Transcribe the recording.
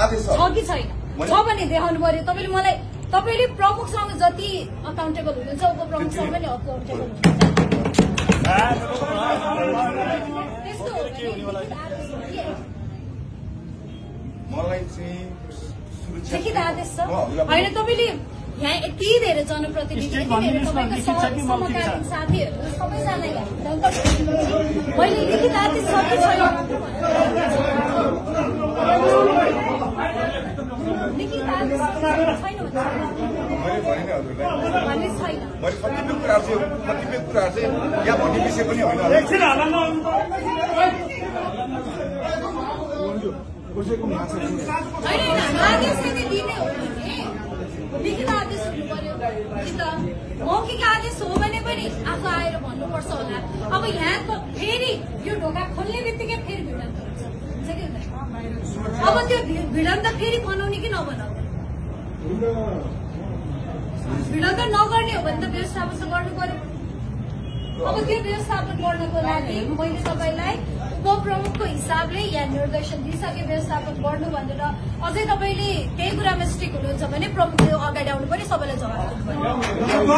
आदेश छ कि छैन? छ भने देखाउनु पर्यो। तपाईले प्रमुखसँग जति अकाउन्टेबल हुनुहुन्छ उपप्रमुखसँग पनि अकाउन्टेबल हुनुहुन्छ। त्यस्तो हो भने मलाई चाहिँ लिखित आदेश छ होइन? तपाईँले यहाँ यति धेरै जनप्रतिनिधि साथीहरू सबैजनालाई मैले लिखित आदेश छ कि छैन? लिखित आदेश छैन भने छैन। मैले कतिपय कुरा चाहिँ यहाँ भन्ने विषय पनि होइन। आदेश यदि दिने हो भने लिखित आदेश हुनु पर्यो कि त मौखिक आदेश हो भने पनि आफू आएर भन्नुपर्छ होला। अब यहाँ त फेरि यो ढोका खोल्ने बित्तिकै फेरि भिडन्त हुन्छ कि हुँदैन? अब त्यो भिडन्त फेरि बनाउने कि नबनाउने? भिडन्त नगर्ने हो भने त व्यवस्थापन त गर्नु पर्यो। अब त्यो व्यवस्थापन गर्नको लागि मैले तपाईँलाई उपप्रमुखको हिसाबले यहाँ निर्देशन दिइसके व्यवस्थापन गर्नु भनेर अझै तपाईँले त्यही कुरामा स्टिक हुनुहुन्छ भने प्रमुखले अगाडि आउनु पनि सबैलाई जवाफ दिनु पर्यो।